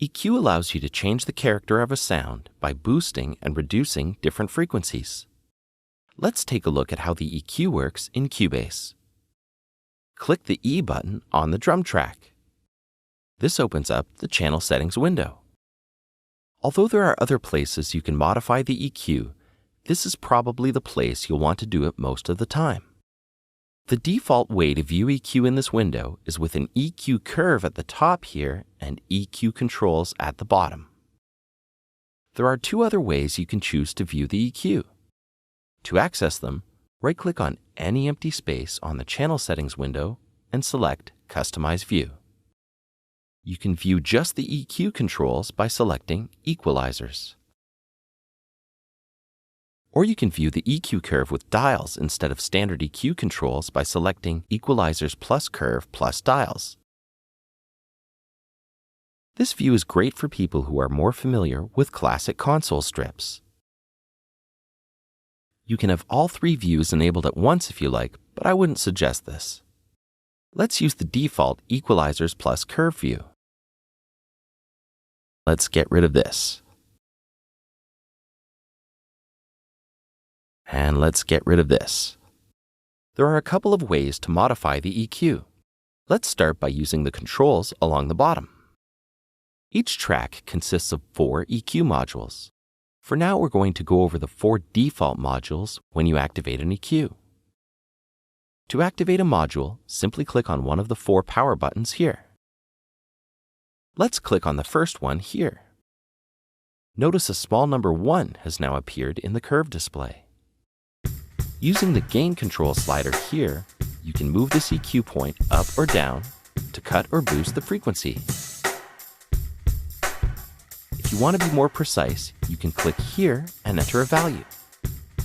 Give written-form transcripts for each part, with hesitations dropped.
EQ allows you to change the character of a sound by boosting and reducing different frequencies. Let's take a look at how the EQ works in Cubase. Click the E button on the drum track. This opens up the channel settings window. Although there are other places you can modify the EQ, this is probably the place you'll want to do it most of the time. The default way to view EQ in this window is with an EQ curve at the top here and EQ controls at the bottom. There are two other ways you can choose to view the EQ. To access them, right-click on any empty space on the Channel Settings window and select Customize View. You can view just the EQ controls by selecting Equalizers. Or you can view the EQ curve with dials instead of standard EQ controls by selecting Equalizers plus Curve plus Dials. This view is great for people who are more familiar with classic console strips. You can have all three views enabled at once if you like, but I wouldn't suggest this. Let's use the default Equalizers plus Curve view. Let's get rid of this. And let's get rid of this. There are a couple of ways to modify the EQ. Let's start by using the controls along the bottom. Each track consists of 4 EQ modules. For now, we're going to go over the 4 default modules when you activate an EQ. To activate a module, simply click on one of the 4 power buttons here. Let's click on the first one here. Notice a small number 1 has now appeared in the curve display. Using the gain control slider here, you can move this EQ point up or down to cut or boost the frequency. If you want to be more precise, you can click here and enter a value.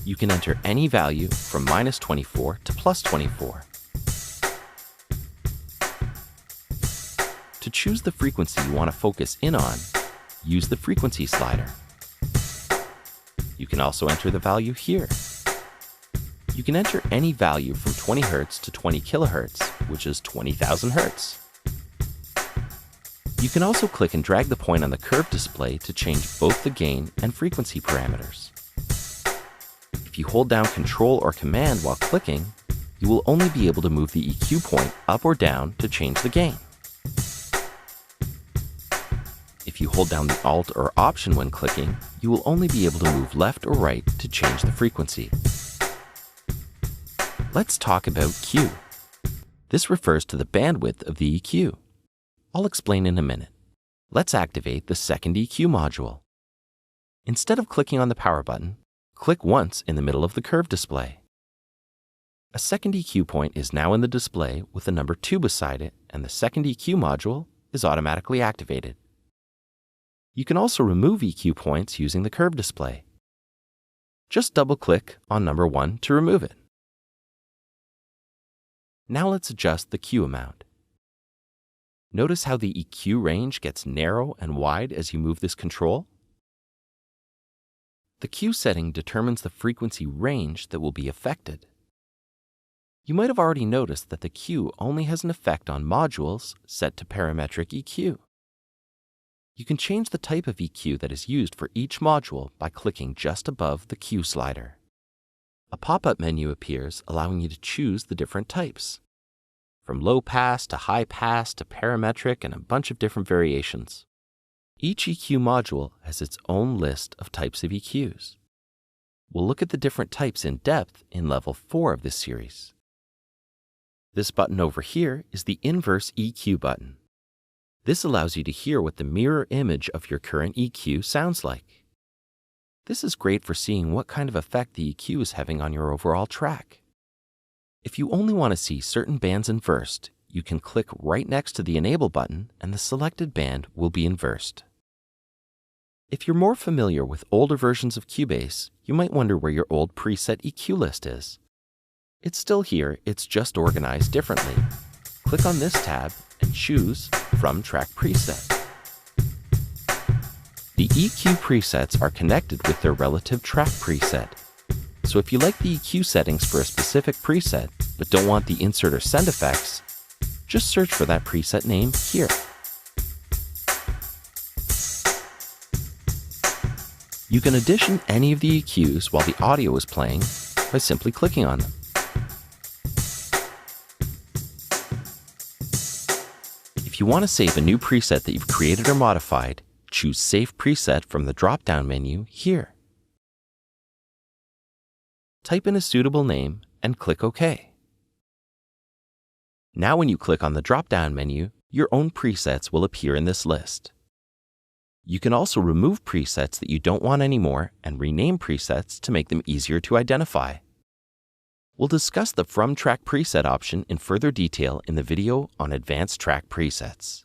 You can enter any value from -24 to +24. To choose the frequency you want to focus in on, use the frequency slider. You can also enter the value here. You can enter any value from 20 Hz to 20 kHz, which is 20,000 Hz. You can also click and drag the point on the curve display to change both the gain and frequency parameters. If you hold down Control or Command while clicking, you will only be able to move the EQ point up or down to change the gain. If you hold down the Alt or Option when clicking, you will only be able to move left or right to change the frequency. Let's talk about Q. This refers to the bandwidth of the EQ. I'll explain in a minute. Let's activate the second EQ module. Instead of clicking on the power button, click once in the middle of the curve display. A second EQ point is now in the display with the number 2 beside it, and the second EQ module is automatically activated. You can also remove EQ points using the curve display. Just double-click on number 1 to remove it. Now let's adjust the Q amount. Notice how the EQ range gets narrow and wide as you move this control? The Q setting determines the frequency range that will be affected. You might have already noticed that the Q only has an effect on modules set to parametric EQ. You can change the type of EQ that is used for each module by clicking just above the Q slider. A pop-up menu appears allowing you to choose the different types, from low pass to high pass to parametric and a bunch of different variations. Each EQ module has its own list of types of EQs. We'll look at the different types in depth in level 4 of this series. This button over here is the inverse EQ button. This allows you to hear what the mirror image of your current EQ sounds like. This is great for seeing what kind of effect the EQ is having on your overall track. If you only want to see certain bands inversed, you can click right next to the Enable button and the selected band will be inversed. If you're more familiar with older versions of Cubase, you might wonder where your old preset EQ list is. It's still here, it's just organized differently. Click on this tab and choose From Track Preset. The EQ presets are connected with their relative track preset. So if you like the EQ settings for a specific preset, but don't want the insert or send effects, just search for that preset name here. You can addition any of the EQs while the audio is playing by simply clicking on them. If you want to save a new preset that you've created or modified, choose Save Preset from the drop-down menu here. Type in a suitable name and click OK. Now when you click on the drop-down menu, your own presets will appear in this list. You can also remove presets that you don't want anymore and rename presets to make them easier to identify. We'll discuss the From Track Preset option in further detail in the video on Advanced Track Presets.